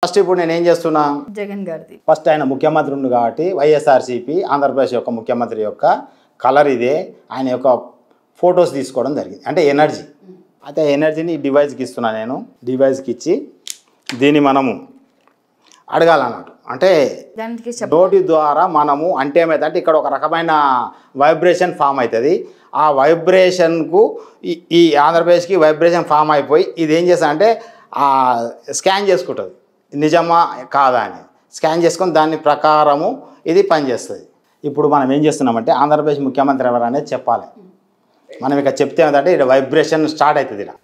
First ఇప్పుడు నేను ఏం చేస్తున్నా జగన్ గారిది ఫస్ట్ ఆయన ముఖ్యమంత్రి ఉండు కాబట్టి వైఎస్ఆర్సీపీ ఆంధ్రప్రదేశ్ యొక్క ముఖ్యమంత్రి యొక్క కలర్ ఇదే ఆయన యొక్క ఫొటోస్ తీసుకోవడం జరిగింది అంటే ఎనర్జీ అయితే ఎనర్జీని డివైస్కి ఇస్తున్నా నేను డివైస్కి ఇచ్చి దీన్ని మనము అడగాలన్నట్టు అంటే నోటి ద్వారా మనము అంటే ఏమైందంటే ఇక్కడ ఒక రకమైన వైబ్రేషన్ ఫామ్ అవుతుంది ఆ వైబ్రేషన్కు ఈ ఆంధ్రప్రదేశ్కి వైబ్రేషన్ ఫామ్ అయిపోయి ఇది ఏం చేస్తా అంటే స్కాన్ చేసుకుంటుంది నిజమా కాదా అని స్కాన్ చేసుకొని దాని ప్రకారము ఇది పనిచేస్తుంది ఇప్పుడు మనం ఏం చేస్తున్నామంటే ఆంధ్రప్రదేశ్ ముఖ్యమంత్రి ఎవరు అనేది చెప్పాలి మనం ఇక చెప్తే ఏంటంటే ఇక్కడ వైబ్రేషన్ స్టార్ట్ అవుతుంది ఇలా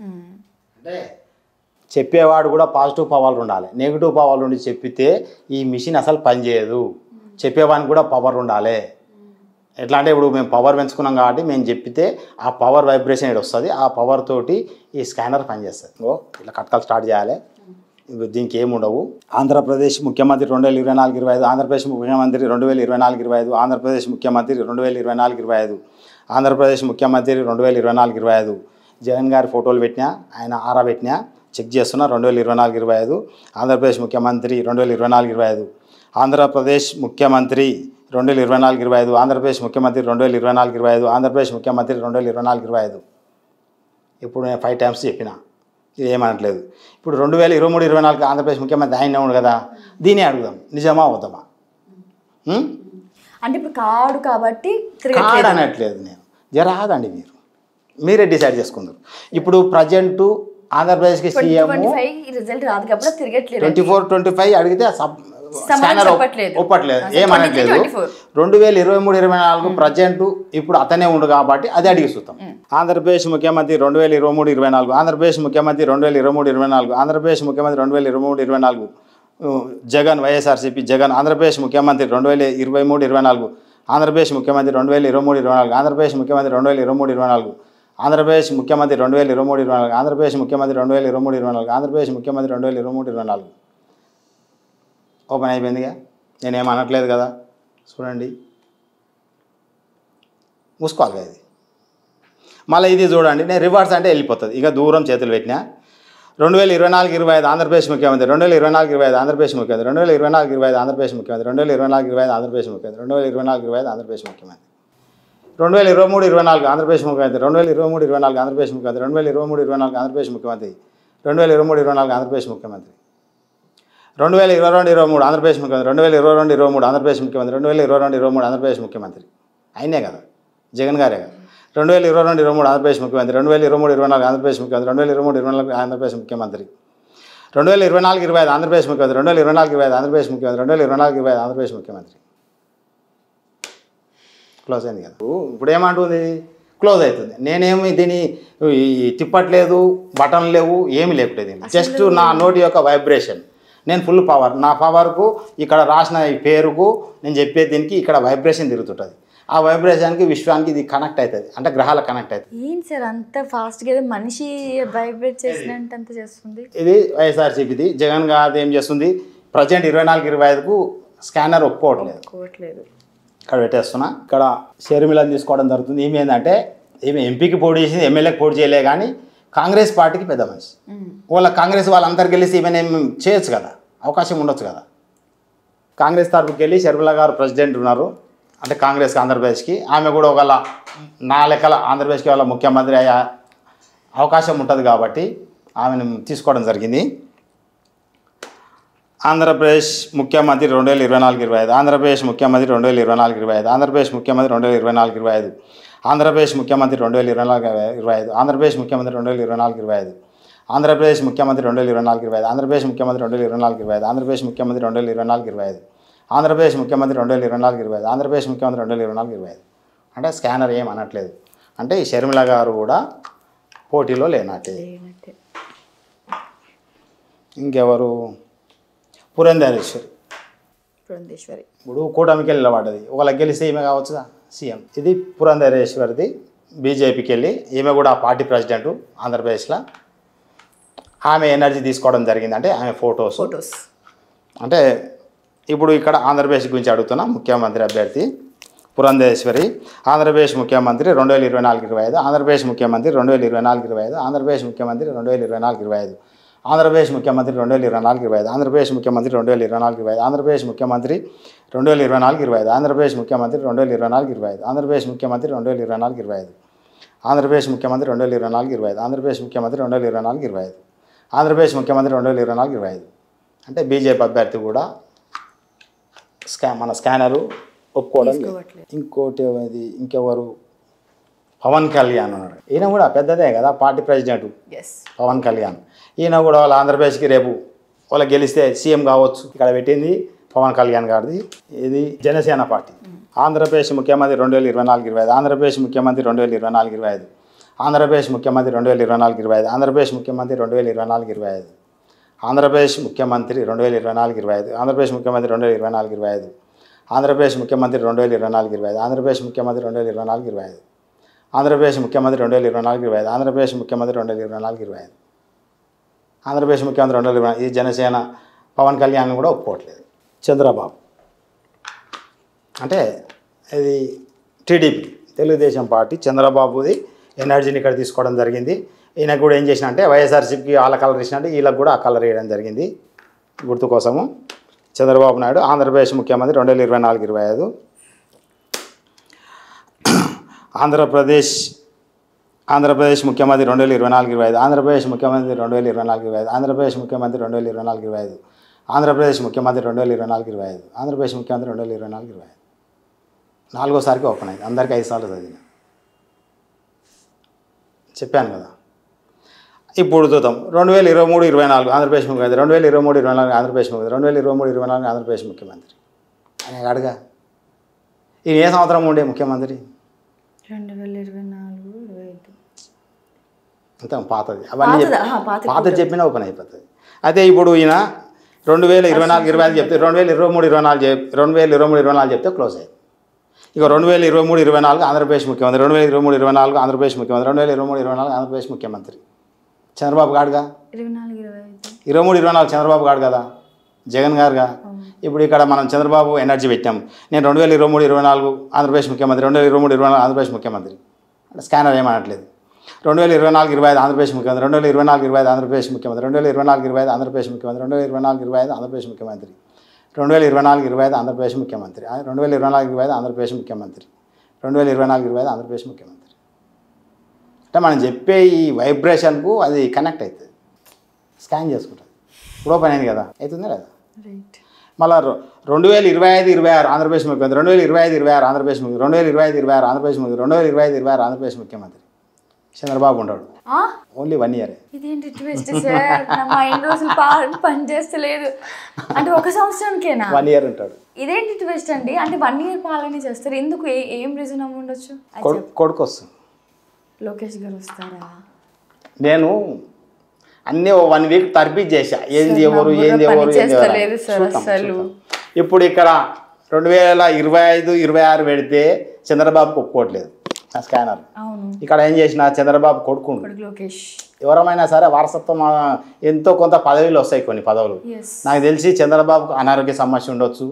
అంటే చెప్పేవాడు కూడా పాజిటివ్ పవర్ ఉండాలి నెగిటివ్ పవర్ ఉండి చెప్పితే ఈ మిషన్ అసలు పనిచేయదు చెప్పేవాడికి కూడా పవర్ ఉండాలి ఎట్లా అంటే ఇప్పుడు మేము పవర్ పెంచుకున్నాం కాబట్టి మేము చెప్పితే ఆ పవర్ వైబ్రేషన్ ఇక్కడ వస్తుంది ఆ పవర్ తోటి ఈ స్కానర్ పనిచేస్తుంది ఇలా కట్కలు స్టార్ట్ చేయాలి దీనికి ఏముండవు ఆంధ్రప్రదేశ్ ముఖ్యమంత్రి 2024-25 ఆంధ్రప్రదేశ్ ముఖ్యమంత్రి 2024-25 ఆంధ్రప్రదేశ్ ముఖ్యమంత్రి 2024-25 ఆంధ్రప్రదేశ్ ముఖ్యమంత్రి 2024-25 జగన్ గారి ఫోటోలు పెట్టినా ఆయన ఆరా పెట్టినా చెక్ చేస్తున్నా 2024-25 ఆంధ్రప్రదేశ్ ముఖ్యమంత్రి 2024-25 ఆంధ్రప్రదేశ్ ముఖ్యమంత్రి 2024-25 ఆంధ్రప్రదేశ్ ముఖ్యమంత్రి 2024-25 ఆంధ్రప్రదేశ్ ముఖ్యమంత్రి 2024-25 ఇప్పుడు నేను 5 టైమ్స్ చెప్పిన ఇది ఏమనట్లేదు ఇప్పుడు 2023-24 ఆంధ్రప్రదేశ్ ముఖ్యమంత్రి ఆయన ఉన్నాడు కదా దీన్ని అడుగుదాం నిజమా అవుతామా అంటే ఇప్పుడు కాడు కాబట్టి కాడు అనట్లేదు నేను జరాదండి మీరే డిసైడ్ చేసుకుందారు ఇప్పుడు ప్రజెంట్ ఆంధ్రప్రదేశ్కి సీఎం రిజల్ట్ రాదు కాబట్టి తిరగట్లేదు 24-25 అడిగితే స్కానర్ ఒప్పట్లేదు ఏమనట్లేదు 2023-24 ప్రజెంట్ ఇప్పుడు అతనే ఉండు కాబట్టి అది అడిగి చూస్తాం ఆంధ్రప్రదేశ్ ముఖ్యమంత్రి 2023-24 ఆంధ్రప్రదేశ్ ముఖ్యమంత్రి 2023-24 ఆంధ్రప్రదేశ్ ముఖ్యమంత్రి 2023-24 జగన్ వైఎస్ఆర్సీపీ జగన్ ఆంధ్రప్రదేశ్ ముఖ్యమంత్రి 2023-24 ఆంధ్రప్రదేశ్ ముఖ్యమంత్రి 2023-24 ఆంధ్రప్రదేశ్ ముఖ్యమంత్రి 2023-24 ఆంధ్రప్రదేశ్ ముఖ్యమంత్రి 2023-24 ఆంధ్రప్రదేశ్ ముఖ్యమంత్రి 2023-24 ఆంధ్రప్రదేశ్ ముఖ్యమంత్రి 2023-24 ఓపెన్ అయిపోయిందిగా నేనేం అనట్లేదు కదా చూడండి మూసుకోవాలి ఇది మళ్ళీ ఇది చూడండి నేను రివర్స్ అంటే వెళ్ళిపోతుంది ఇక దూరం చేతులు పెట్టినా 2024-25 ఆంధ్రప్రదేశ్ ముఖ్యమంత్రి 2024-25 ఆంధ్రప్రదేశ్ ముఖ్యమంత్రి 2024-25 ఆంధ్రప్రదేశ్ ముఖ్యమంత్రి 2024-25 ఆంధ్రప్రదేశ్ ముఖ్యమంత్రి 2024-25 ఆంధ్రప్రదేశ్ ముఖ్యమంత్రి 2023-24 ఆంధ్రప్రదేశ్ ముఖ్యమంత్రి 2023-24 ఆంధ్రప్రదేశ్ ముఖ్యమంత్రి 2023-24 ఆంధ్రప్రదేశ్ ముఖ్యమంత్రి 2023-24 ఆంధ్రప్రదేశ్ ముఖ్యమంత్రి 2022-23 ఆంధ్రప్రదేశ్ ముఖ్యమంత్రి 2022-23 ఆంధ్రప్రదేశ్ ముఖ్యమంత్రి 2022-23 ఆంధ్రప్రదేశ్ ముఖ్యమంత్రి అయినే కదా జగన్ గారే కదా 2022-23 ఆంధ్రప్రదేశ్ ముఖ్యమంత్రి 2023-24 ఆంధ్రప్రదేశ్ ముఖ్యమంత్రి 2023-24 ఆంధ్రప్రదేశ్ ముఖ్యమంత్రి 2024-25 ఆంధ్రప్రదేశ్ ముఖ్యమంత్రి 2024-25 ఆంధ్రప్రదేశ్ ముఖ్యమంత్రి 2024-25 ఆంధ్రప్రదేశ్ ముఖ్యమంత్రి క్లోజ్ అయింది కదా ఇప్పుడు ఏమంటుంది క్లోజ్ అవుతుంది నేనేమి దీన్ని తిప్పట్లేదు బటన్ లేవు ఏమి లేకపోతే జస్ట్ నా నోటి యొక్క వైబ్రేషన్ నేను ఫుల్ పవర్ నా పవర్కు ఇక్కడ రాసిన ఈ పేరుకు నేను చెప్పే దీనికి ఇక్కడ వైబ్రేషన్ తిరుగుతుంటుంది ఆ వైబ్రేషన్కి విశ్వానికి ఇది కనెక్ట్ అవుతుంది అంటే గ్రహాలకు కనెక్ట్ అవుతుంది ఏంటి సార్ అంత ఫాస్ట్గా మనిషి వైబ్రేట్ చేసినట్టు అంత చేస్తుంది ఇది వైఎస్ఆర్సీపీది జగన్ గారు ఏం చేస్తుంది ప్రజెంట్ 24-25కు స్కానర్ ఒప్పుకోవట్లేదు ఇక్కడ పెట్టేస్తున్నా ఇక్కడ షర్మిలను తీసుకోవడం జరుగుతుంది ఈమె ఏంటంటే ఈమె ఎంపీకి పోటీ చేసింది ఎమ్మెల్యేకి పోటీ చేయలే కానీ కాంగ్రెస్ పార్టీకి పెద్ద మనిషి వాళ్ళ కాంగ్రెస్ వాళ్ళందరికి వెళ్ళి ఈమె చేయొచ్చు కదా అవకాశం ఉండొచ్చు కదా కాంగ్రెస్ తరఫుకి వెళ్ళి షర్మిల గారు ప్రెసిడెంట్ ఉన్నారు అంటే కాంగ్రెస్కి ఆంధ్రప్రదేశ్కి ఆమె కూడా ఒకవేళ నా లెక్కల ఆంధ్రప్రదేశ్కి వాళ్ళ ముఖ్యమంత్రి అయ్యే అవకాశం ఉంటుంది కాబట్టి ఆమెను తీసుకోవడం జరిగింది ఆంధ్రప్రదేశ్ ముఖ్యమంత్రి 2024-25 ఆంధ్రప్రదేశ్ ముఖ్యమంత్రి 2024-25 ఆంధ్రప్రదేశ్ ముఖ్యమంత్రి 2024-25 ఆంధ్రప్రదేశ్ ముఖ్యమంత్రి 2024-25 ఆంధ్రప్రదేశ్ ముఖ్యమంత్రి 2024-25 ఆంధ్రప్రదేశ్ ముఖ్యమంత్రి 2024-25 ఆంధ్రప్రదేశ్ ముఖ్యమంత్రి 2024-25 ఆంధ్రప్రదేశ్ ముఖ్యమంత్రి 2024-25 ఆంధ్రప్రదేశ్ ముఖ్యమంత్రి 2024-25 ఆంధ్రప్రదేశ్ ముఖ్యమంత్రి 2024-25 అంటే స్కానర్ ఏం అనట్లేదు అంటే ఈ షర్మిల గారు కూడా పోటీలో లేనట్టే ఇంకెవరు పురంధేశ్వరి ఇప్పుడు కూటమికి వెళ్ళి నిలబడ్డది ఒకళ్ళకి గెలిస్తే ఈమె కావచ్చుగా సీఎం ఇది పురంధేశ్వరిది బీజేపీకి వెళ్ళి ఈమె కూడా పార్టీ ప్రెసిడెంట్ ఆంధ్రప్రదేశ్లో ఆమె ఎనర్జీ తీసుకోవడం జరిగింది అంటే ఆమె ఫొటోస్ అంటే ఇప్పుడు ఇక్కడ ఆంధ్రప్రదేశ్ గురించి అడుగుతున్నా ముఖ్యమంత్రి అభ్యర్థి పురంధేశ్వరి ఆంధ్రప్రదేశ్ ముఖ్యమంత్రి 2024-25 ఆంధ్రప్రదేశ్ ముఖ్యమంత్రి 2024-25 ఆంధ్రప్రదేశ్ ముఖ్యమంత్రి 2024-25 ఆంధ్రప్రదేశ్ ముఖ్యమంత్రి 2024-25 ఆంధ్రప్రదేశ్ ముఖ్యమంత్రి 2024-25 ఆంధ్రప్రదేశ్ ముఖ్యమంత్రి 2024-25 ఆంధ్రప్రదేశ్ ముఖ్యమంత్రి 2024-25 ఆంధ్రప్రదేశ్ ముఖ్యమంత్రి 2024-25 ఆంధ్రప్రదేశ్ ముఖ్యమంత్రి 2024-25 ఆంధ్రప్రదేశ్ ముఖ్యమంత్రి 2024-25 ఆంధ్రప్రదేశ్ ముఖ్యమంత్రి 2024-25 అంటే బీజేపీ అభ్యర్థి కూడా మన స్కానరు ఒప్పుకోవడం లేదు. ఇంకోటి అది ఇంకెవరు పవన్ కళ్యాణ్ ఉన్నాడు. ఈయన కూడా పెద్దదే కదా పార్టీ ప్రెసిడెంట్ పవన్ కళ్యాణ్. ఈయన కూడా వాళ్ళ ఆంధ్రప్రదేశ్కి రేపు వాళ్ళకి గెలిస్తే సీఎం కావచ్చు. ఇక్కడ పెట్టింది పవన్ కళ్యాణ్ గారిది. ఇది జనసేన పార్టీ. ఆంధ్రప్రదేశ్ ముఖ్యమంత్రి 2024-25 ఆంధ్రప్రదేశ్ ముఖ్యమంత్రి 2024-25 ఆంధ్రప్రదేశ్ ముఖ్యమంత్రి 2024-25 ఆంధ్రప్రదేశ్ ముఖ్యమంత్రి 2024-25 ఆంధ్రప్రదేశ్ ముఖ్యమంత్రి 2024-25 ఆంధ్రప్రదేశ్ ముఖ్యమంత్రి 2024-25 ఆంధ్రప్రదేశ్ ముఖ్యమంత్రి 2024-25 ఆంధ్రప్రదేశ్ ముఖ్యమంత్రి 2024-25 ఆంధ్రప్రదేశ్ ముఖ్యమంత్రి 2024-25 ఆంధ్రప్రదేశ్ ముఖ్యమంత్రి 2024-25 ఆంధ్రప్రదేశ్ ముఖ్యమంత్రి 2024 ఈ జనసేన పవన్ కళ్యాణ్ కూడా ఒప్పుకోవట్లేదు. చంద్రబాబు అంటే ఇది టీడీపీ తెలుగుదేశం పార్టీ చంద్రబాబుది ఎనర్జీని ఇక్కడ తీసుకోవడం జరిగింది. ఈయన కూడా ఏం చేసిన అంటే వైఎస్ఆర్సీపీకి వాళ్ళ కలర్ ఇచ్చినట్టు వీళ్ళకి కూడా ఆ కలర్ వేయడం జరిగింది గుర్తు కోసము. చంద్రబాబు నాయుడు ఆంధ్రప్రదేశ్ ముఖ్యమంత్రి 2024-25 ఆంధ్రప్రదేశ్ ముఖ్యమంత్రి 2024-25 ఆంధ్రప్రదేశ్ ముఖ్యమంత్రి 2024-25 ఆంధ్రప్రదేశ్ ముఖ్యమంత్రి 2024-25 ఆంధ్రప్రదేశ్ ముఖ్యమంత్రి 2024-25 ఆంధ్రప్రదేశ్ ముఖ్యమంత్రి 2024-25 నాలుగోసారికి ఓపెన్ అయింది. అందరికీ 5 సార్లు చదివిన చెప్పాను కదా. ఇప్పుడు చూద్దాం 2023-24 ఆంధ్రప్రదేశ్ ముఖ్యమంత్రి 2023-24 ఆంధ్రప్రదేశ్ ముఖ్యమంత్రి 2023-24 ఆంధ్రప్రదేశ్ ముఖ్యమంత్రి అని అడగా. ఈయన ఏ సంవత్సరం ఉండే ముఖ్యమంత్రి 2024-25 అంత పాతది. అవన్నీ పాత చెప్పినా ఓపెన్ అయిపోతుంది. అయితే ఇప్పుడు ఈయన 2024-25 చెప్తే 2023-24 చెప్తే క్లోజ్ అయ్యింది. ఇక 2023-24 ఆంధ్రప్రదేశ్ ముఖ్యమంత్రి 2023-24 ఆంధ్రప్రదేశ్ ముఖ్యమంత్రి 2023-24 ఆంధ్రప్రదేశ్ ముఖ్యమంత్రి చంద్రబాబు గాడుగా 23-24 చంద్రబాబు గాడు కదా జగన్ గారుగా. ఇప్పుడు ఇక్కడ మనం చంద్రబాబు ఎనర్జీ పెట్టాం. నేను 2023-24 ఆంధ్రప్రదేశ్ ముఖ్యమంత్రి 2023-24 ఆంధ్రప్రదేశ్ ముఖ్యమంత్రి అంటే స్కానర్ ఏమనట్లేదు. 2024-25 ఆంధ్రప్రదేశ్ ముఖ్యమంత్రి 2024-25 ఆంధ్రప్రదేశ్ ముఖ్యమంత్రి 2024-25 ఆంధ్రప్రదేశ్ ముఖ్యమంత్రి 2024-25 ఆంధ్రప్రదేశ్ ముఖ్యమంత్రి 2024-25 ఆంధ్రప్రదేశ్ ముఖ్యమంత్రి 2024-25 ఆంధ్రప్రదేశ్ ముఖ్యమంత్రి 2024-25 ఆంధ్రప్రదేశ్ ముఖ్యమంత్రి అంటే మనం చెప్పే ఈ వైబ్రేషన్కు అది కనెక్ట్ అవుతుంది. స్కాన్ చేసుకుంటుంది. ఇప్పుడు ఓపెన్ అయింది కదా అవుతుందా లేదా. మళ్ళీ 2025-26 ఆంధ్రప్రదేశ్ ముఖ్యమంత్రి 2025-26 ఆంధ్రప్రదేశ్ ముఖ్యమంత్రి 2025-26 ఆంధ్రప్రదేశ్ ముఖ్యమంత్రి 2025-26 ఆంధ్రప్రదేశ్ ముఖ్యమంత్రి చంద్రబాబు ఉంటాడు. Only 1 year. ఇదేంటి ట్విస్ట్ సార్, నా మైండ్ రోజులు పనిచేస్తలేదు. అంటే 1 సంవత్సరానికేనా 1 ఇయర్ ఉంటాడు. ఇదేంటి ట్విస్ట్ అండి. అంటే 1 ఇయర్ పాలన చేస్తారు. ఎందుకు ఏం రీజన్ అవ్వ ఉండొచ్చు. కొడుకు వస్తుంది. లోకేష్ గారు వస్తారా. నేను అన్నీ 1 వీక్ తర్బీ చేశా. ఏంది ఎవరు ఇప్పుడు ఇక్కడ 2025-26 పెడితే చంద్రబాబుకు ఒప్పుకోవట్లేదు ఆ స్కానర్. ఇక్కడ ఏం చేసిన చంద్రబాబు కొడుకుండు లోకేష్. ఎవరమైనా సరే వారసత్వం ఎంతో కొంత పదవులు వస్తాయి. కొన్ని పదవులు నాకు తెలిసి చంద్రబాబుకు అనారోగ్య సమస్య ఉండొచ్చు,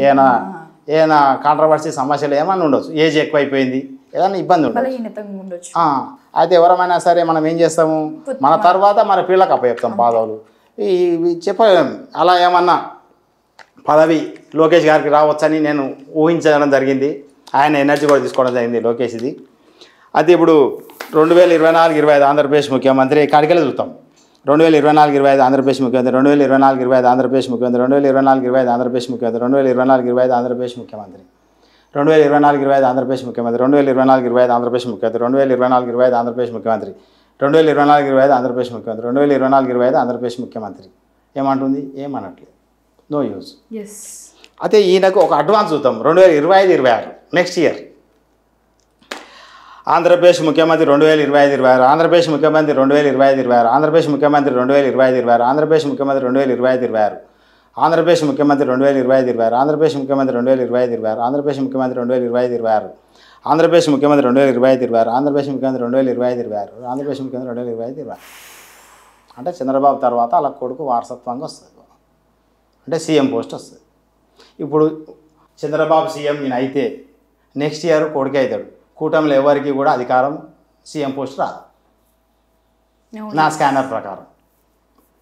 ఏదైనా కాంట్రవర్సీ సమస్యలు ఏమైనా ఉండొచ్చు, ఏజ్ ఎక్కువైపోయింది, ఏదైనా ఇబ్బంది ఉండొచ్చు. అయితే ఎవరమైనా సరే మనం ఏం చేస్తాము మన తర్వాత మన పిల్లలకు అప్పచెప్తాం పదవులు చెప్పలేము. అలా ఏమన్నా పదవి లోకేష్ గారికి రావచ్చని నేను ఊహించడం జరిగింది. ఆయన ఎనర్జీ కూడా తీసుకోవడం జరిగింది లోకేష్ది. అయితే ఇప్పుడు 2024-25 ఆంధ్రప్రదేశ్ ముఖ్యమంత్రి కాడికెళ్ళి చూస్తాం. 2024-25 ఆంధ్రప్రదేశ్ ముఖ్యమంత్రి 2024-25 ఆంధ్రప్రదేశ్ ముఖ్యమంత్రి 2024-25 ఆంధ్రప్రదేశ్ ముఖ్యమంత్రి 2024-25 ఆంధ్రప్రదేశ్ ముఖ్యమంత్రి 2024-25 ఆంధ్రప్రదేశ్ ముఖ్యమంత్రి 2024-25 ఆంధ్రప్రదేశ్ ముఖ్యమంత్రి 2024-25 ఆంధ్రప్రదేశ్ ముఖ్యమంత్రి 2024-25 ఆంధ్రప్రదేశ్ ముఖ్యమంత్రి 2024-25 ఆంధ్రప్రదేశ్ ముఖ్యమంత్రి ఏమంటుంది ఏమనట్లేదు. No use. అయితే ఈయనకు ఒక అడ్వాన్స్ చూద్దాం. 2025-26 నెక్స్ట్ ఇయర్ ఆంధ్రప్రదేశ్ ముఖ్యమంత్రి 2025-26 ఆంధ్రప్రదేశ్ ముఖ్యమంత్రి 2025-26 ఆంధ్రప్రదేశ్ ముఖ్యమంత్రి 2025-26 ఆంధ్రప్రదేశ్ ముఖ్యమంత్రి 2025-26 ఆంధ్రప్రదేశ్ ముఖ్యమంత్రి 2025-26 ఆంధ్రప్రదేశ్ ముఖ్యమంత్రి 2025-26 ఆంధ్రప్రదేశ్ ముఖ్యమంత్రి 2025-26 ఆంధ్రప్రదేశ్ ముఖ్యమంత్రి 2025-26 ఆంధ్రప్రదేశ్ ముఖ్యమంత్రి 2025-26 ఆంధ్రప్రదేశ్ ముఖ్యమంత్రి 2025-26 అంటే చంద్రబాబు తర్వాత అలా కొడుకు వారసత్వంగా వస్తుంది. అంటే సీఎం పోస్ట్ వస్తుంది. ఇప్పుడు చంద్రబాబు సీఎం ఈయన అయితే నెక్స్ట్ ఇయర్ కొడుకే అవుతాడు. కూటమిలో ఎవరికి కూడా అధికారం సీఎం పోస్ట్ రాదు నా స్కానర్ ప్రకారం.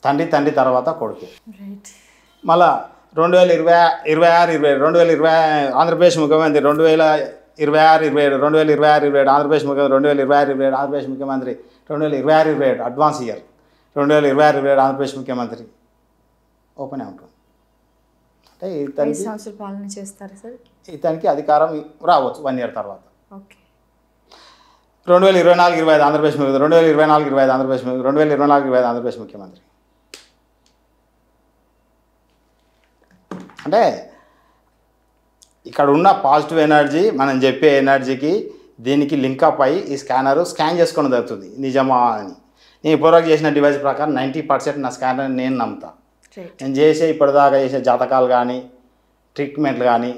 తండ్రి తర్వాత కొడుకు. రైట్. మళ్ళా 2026 ఆంధ్రప్రదేశ్ ముఖ్యమంత్రి 2026 2027 ఆంధ్రప్రదేశ్ ముఖ్యమంత్రి 2026 ఆంధ్రప్రదేశ్ ముఖ్యమంత్రి 2026 అడ్వాన్స్ ఇయర్ 2026 ఆంధ్రప్రదేశ్ ముఖ్యమంత్రి ఓపెన్ ఉంటుంది. అంటే 5 సంవత్సరాల పాలన చేస్తారు సార్. ఇతనికి అధికారం రావచ్చు 1 ఇయర్ తర్వాత. ఓకే. 2024-25 ఆంధ్రప్రదేశ్ ముఖ్యమంత్రి 2024-25 ఆంధ్రప్రదేశ్ 2024-25 ఆంధ్రప్రదేశ్ ముఖ్యమంత్రి. అంటే ఇక్కడ ఉన్న పాజిటివ్ ఎనర్జీ మనం చెప్పే ఎనర్జీకి దీనికి లింకప్ అయ్యి ఈ స్కాన్ చేసుకోవడం జరుగుతుంది నిజమా అని. నేను ఇప్పటివరకు చేసిన డివైస్ ప్రకారం 90% నా స్కానర్ నేను నమ్ముతా. నేను చేసే ఇప్పటిదాకా చేసే జాతకాలు కానీ ట్రీట్మెంట్లు కానీ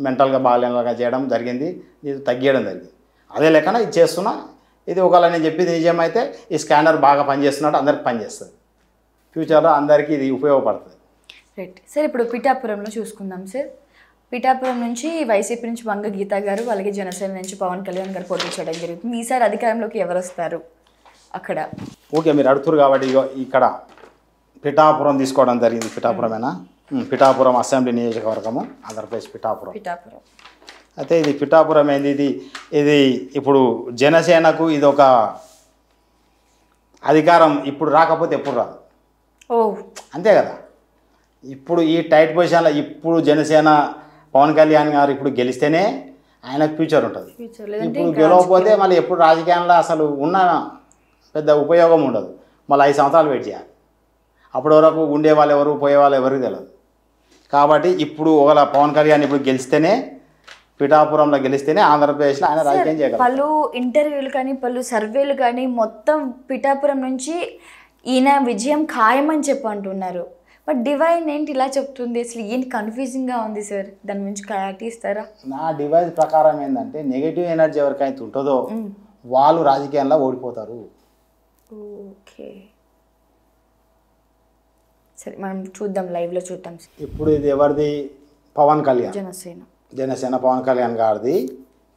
మెంటల్గా బాగాలేగా చేయడం జరిగింది, ఇది తగ్గియడం జరిగింది. అదే లెక్కన ఇది చేస్తున్నా. ఇది ఒకవేళ నేను చెప్పేది నిజమైతే ఈ స్కానర్ బాగా పనిచేస్తున్నట్టు అందరికి పనిచేస్తుంది. ఫ్యూచర్లో అందరికీ ఇది ఉపయోగపడుతుంది. Right sir. ఇప్పుడు పిఠాపురంలో చూసుకుందాం సార్. పిఠాపురం నుంచి వైసీపీ నుంచి వంగ గీత గారు, అలాగే జనసేన నుంచి పవన్ కళ్యాణ్ గారు పోటీ చేయడం జరుగుతుంది. ఈసారి అధికారంలోకి ఎవరు వస్తారు అక్కడ? ఓకే, మీరు అడుగుతారు కాబట్టి ఇక్కడ పిఠాపురం తీసుకోవడం జరిగింది. పిఠాపురమేనా? పిఠాపురం అసెంబ్లీ నియోజకవర్గము, ఆంధ్రప్రదేశ్ పిఠాపురం. అయితే ఇది పిఠాపురం ఏంది, ఇది ఇప్పుడు జనసేనకు ఇది ఒక అధికారం ఇప్పుడు రాకపోతే ఎప్పుడు రాదు. అంతే కదా. ఇప్పుడు ఈ టైట్ పొజిషన్లో ఇప్పుడు జనసేన పవన్ కళ్యాణ్ గారు ఇప్పుడు గెలిస్తేనే ఆయనకు ఫ్యూచర్ ఉంటుంది. ఇప్పుడు గెలవకపోతే మళ్ళీ ఎప్పుడు రాజకీయాల్లో అసలు ఉన్న పెద్ద ఉపయోగం ఉండదు. మళ్ళీ 5 సంవత్సరాలు వెయిట్ చేయాలి. అప్పటి వరకు ఉండే వాళ్ళు ఎవరు, పోయే వాళ్ళు ఎవరికి తెలియదు. కాబట్టి ఇప్పుడు ఒకవేళ పవన్ కళ్యాణ్ ఇప్పుడు గెలిస్తేనే, పిఠాపురంలో గెలిస్తేనే ఆంధ్రప్రదేశ్లో ఆయన రాజకీయం చేయగలరు. పలు ఇంటర్వ్యూలు కానీ పలు సర్వేలు కానీ మొత్తం పిఠాపురం నుంచి ఈయన విజయం ఖాయమని చెప్పి అంటున్నారు. బట్ డివైన్ ఏంటి ఇలా చెప్తుంది? అసలు ఏంటి కన్ఫ్యూజింగ్గా ఉంది సార్, దాని గురించి క్లారిటీ ఇస్తారా? నా డివైస్ ప్రకారం ఏంటంటే నెగిటివ్ ఎనర్జీ ఎవరికైతే ఉంటుందో వాళ్ళు రాజకీయాల్లో ఓడిపోతారు. ఓకే సరే, మనం చూద్దాం, లైవ్లో చూద్దాం. ఇప్పుడు ఇది ఎవరిది? పవన్ కళ్యాణ్, జనసేన పవన్ కళ్యాణ్ గారిది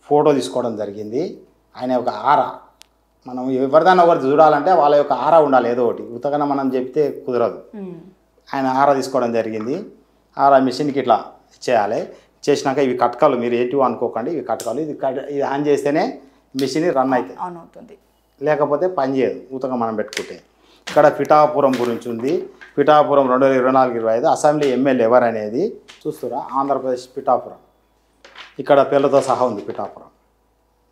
ఫోటో తీసుకోవడం జరిగింది. ఆయన యొక్క ఆరా, మనం ఎవరిదాన్ని ఒకటి చూడాలంటే వాళ్ళ యొక్క ఆరా ఉండాలి. ఏదో ఒకటి ఉతకన మనం చెప్తే కుదరదు. ఆయన ఆరా తీసుకోవడం జరిగింది. ఆరా మిషన్కి ఇట్లా చేయాలి. చేసినాక ఇవి కట్కాలు, మీరు ఏంటివో అనుకోకండి, ఇవి కట్కాలు. ఇది ఆన్ చేస్తేనే మిషన్ రన్ అవుతుంది, లేకపోతే పని చేయదు ఉతక మనం పెట్టుకుంటే. ఇక్కడ పిఠాపురం గురించి ఉంది. పిఠాపురం 2024-25 అసెంబ్లీ ఎమ్మెల్యే ఎవరు అనేది చూస్తురా? ఆంధ్రప్రదేశ్ పిఠాపురం. ఇక్కడ పేర్లతో సహా ఉంది పిఠాపురం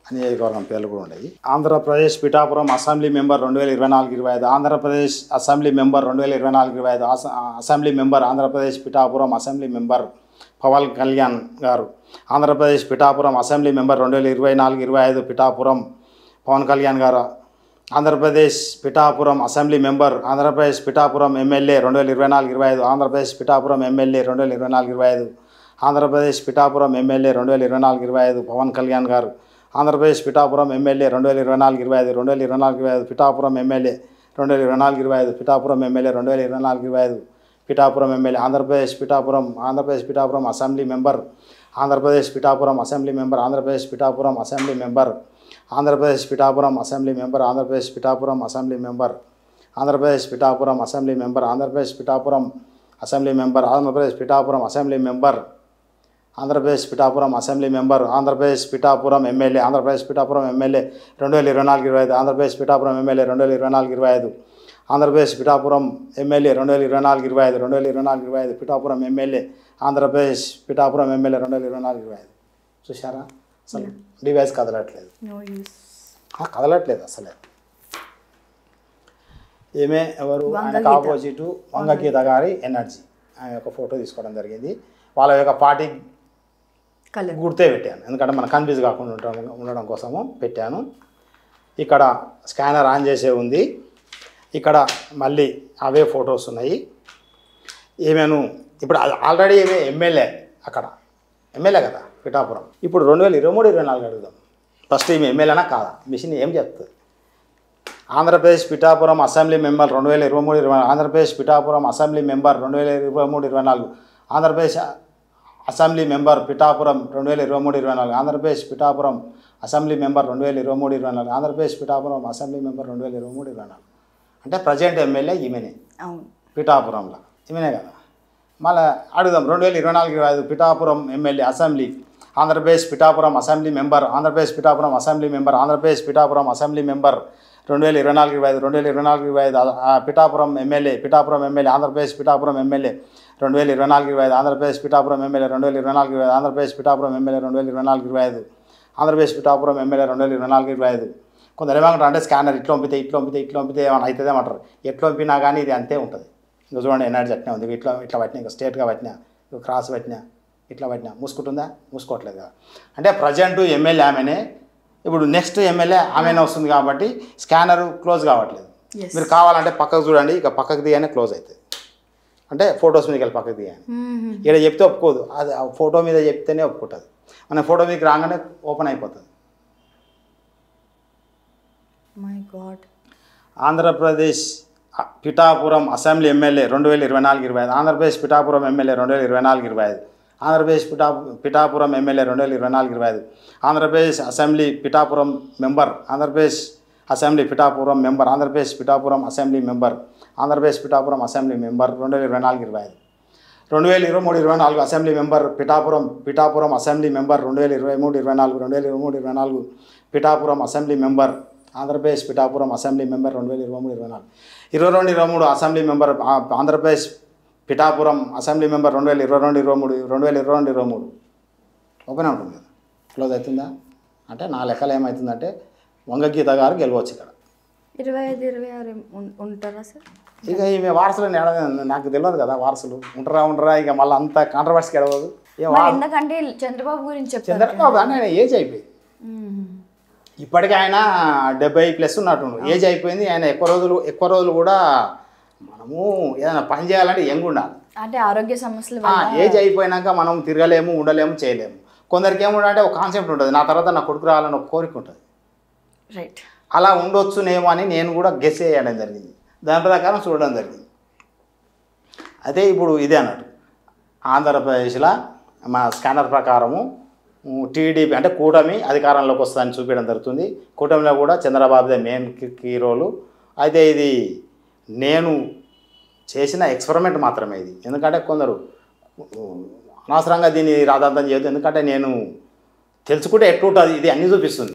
నియోజకవర్గం పేర్లు కూడా ఉన్నాయి. Andhra Pradesh Pithapuram assembly member 2024-25 Andhra Pradesh assembly member 2024-25 assembly member Andhra Pradesh Pithapuram assembly member Pawan Kalyan garu. Andhra Pradesh Pithapuram assembly member 2024-25 Pithapuram Pawan Kalyan garu. Andhra Pradesh Pithapuram assembly member Andhra Pradesh Pithapuram MLA 2024-25 Andhra Pradesh Pithapuram MLA 2024-25 Andhra Pradesh Pithapuram MLA 2024-25 Pawan Kalyan garu. Andhra Pradesh Pithapuram MLA 2024-25 Pithapuram MLA 2024-25 Pithapuram MLA 2024-25 Pithapuram MLA. Andhra Pradesh Pithapuram assembly member Andhra Pradesh Pithapuram assembly member Andhra Pradesh Pithapuram assembly member Andhra Pradesh Pithapuram assembly member Andhra Pradesh Pithapuram assembly member Andhra Pradesh Pithapuram assembly member Andhra Pradesh Pithapuram assembly member Andhra Pradesh Pithapuram assembly member Andhra Pradesh Pithapuram assembly member Andhra Pradesh Pithapuram MLA Andhra Pradesh Pithapuram MLA 2024-25 Andhra Pradesh Pithapuram MLA 2024-25 Andhra Pradesh Pithapuram MLA 2024-25 Pithapuram MLA Andhra Pradesh Pithapuram MLA 2024-25. చూసారా? అసలు device కదలట్లేదు, అసలే. ఏమే ఎవరు ఆయనకు opposite వంగ గీత గారి energy ఆయన యొక్క photo తీసుకోవడం జరిగింది. వాళ్ళ యొక్క పార్టీ గుర్తే పెట్టాను, ఎందుకంటే మనం కన్ఫ్యూజ్ కాకుండా ఉండడం కోసము పెట్టాను. ఇక్కడ స్కానర్ ఆన్ చేసే ఉంది. ఇక్కడ మళ్ళీ అవే ఫొటోస్ ఉన్నాయి. ఏమేను ఇప్పుడు ఆల్రెడీ ఏమే ఎమ్మెల్యే, అక్కడ ఎమ్మెల్యే కదా పిఠాపురం. ఇప్పుడు 2023-24 అడుగుదాం. ఫస్ట్ ఈమె ఎమ్మెల్యేనా కాదా? మిషన్ ఏం చెప్తుంది? Andhra Pradesh Pithapuram assembly member 2023-24 Andhra Pradesh Pithapuram assembly member 2023-24 Andhra Pradesh assembly member Pithapuram 2023-24 Andhra Pradesh Pithapuram assembly member 2023-24 Andhra Pradesh Pithapuram assembly member 2023-24 అంటే ప్రజెంట్ ఎమ్మెల్యే ఈమెనే అవును. పిఠాపురంలో ఈమెనే కదా. మళ్ళీ అడుగుదాం 2024-25 Pithapuram MLA assembly Andhra Pradesh Pithapuram assembly member Andhra Pradesh Pithapuram assembly member Andhra Pradesh Pithapuram assembly member 2024-25 Pithapuram MLA Andhra Pradesh Pithapuram MLA 2024-25 Andhra Pradesh Pithapuram MLA 2024-25 Andhra Pradesh Pithapuram MLA 2024-25 Andhra Pradesh Pithapuram MLA 2024-25. కొందరు ఏమంటారు అంటే స్కానర్ ఇట్లా పంపితే ఏమైనా అవుతుందేమంటారు. ఎట్లా పంపినా కానీ ఇది అంతే ఉంటుంది. ఇంకా చూడండి ఎనర్జీ అట్నే ఉంది. ఇట్లా పట్టినా, ఇంకా స్ట్రేట్గా పట్టినా, క్రాస్ పట్టినా, ఇట్లా పట్టినా మూసుకుంటుందా, మూసుకోవట్లేదు కదా. అంటే ప్రజెంట్ ఎమ్మెల్యే ఆమెనే, ఇప్పుడు నెక్స్ట్ ఎమ్మెల్యే ఆమెనే వస్తుంది కాబట్టి స్కానర్ క్లోజ్ కావట్లేదు. మీరు కావాలంటే పక్కకు చూడండి, ఇక పక్కకు దిగానే క్లోజ్ అవుతుంది. అంటే ఫొటోస్ మీదకి వెళ్ళి పక్కకు దిగాను. ఇక్కడ చెప్తే ఒప్పుకోదు, అది ఆ ఫోటో మీద చెప్తేనే ఒప్పుకుంటుంది. మన ఫోటో మీదకి రాగానే ఓపెన్ అయిపోతుంది. My God. Andhra Pradesh Pithapuram assembly MLA 2024-25 Andhra Pradesh Pithapuram MLA 2024-25 Andhra Pradesh Pithapuram MLA 2024-25 Andhra Pradesh assembly Pithapuram member Andhra Pradesh assembly Pithapuram member Andhra Pradesh Pithapuram assembly member Andhra Pradesh Pithapuram assembly member 2024-25 2023-24 assembly member Pithapuram assembly member 2023-24 Pithapuram assembly member Andhra Pradesh Pithapuram assembly member 2023-24 22-23 assembly member Andhra Pradesh Pithapuram assembly member 2022-23 open ఉంటుంది కదా. క్లోజ్ అవుతుందా అంటే నా లెక్కలు ఏమవుతుందంటే వంగగీత గారు గెలవచ్చు ఇక్కడ. 25-26 ఉంటారా సార్? ఇక ఈమె వారసులు నాకు తెలియదు కదా, వారసులు ఉంటారా ఇక మళ్ళీ అంత కాంట్రవర్సీకి ఎడవదు. ఎందుకంటే చంద్రబాబు గురించి చంద్రబాబు అని ఆయన ఏజ్ అయిపోయింది. ఇప్పటికీ ఆయన 70+ ఉన్నట్టు ఏజ్ అయిపోయింది. ఆయన ఎక్కువ రోజులు కూడా మనము ఏదైనా పని చేయాలంటే యంగ్ ఉండాలి. అంటే ఆరోగ్య సమస్యలు ఏజ్ అయిపోయినాక మనం తిరగలేము, ఉండలేము, చేయలేము. కొందరికి ఏముండంటే ఒక కాన్సెప్ట్ ఉంటుంది, నా తర్వాత నా కొడుకు రావాలని ఒక కోరిక ఉంటుంది. రైట్. అలా ఉండొచ్చునేమో అని నేను కూడా గెస్ చేయడం జరిగింది. దాని ప్రకారం చూడడం జరిగింది. అయితే ఇప్పుడు ఇదే అన్నట్టు ఆంధ్రప్రదేశ్లో మా స్కానర్ ప్రకారము టీడీపీ అంటే కూటమి అధికారంలోకి వస్తుందని చూపించడం జరుగుతుంది. కూటమిలో కూడా చంద్రబాబుదే మెయిన్ కీ రోలు. అయితే ఇది నేను చేసిన ఎక్స్పెరిమెంట్ మాత్రమే ఇది. ఎందుకంటే కొందరు అనవసరంగా దీన్ని రాద్ధాంతం చేయొద్దు. ఎందుకంటే నేను తెలుసుకుంటే ఎట్లుంటుంది ఇది అన్నీ చూపిస్తుంది.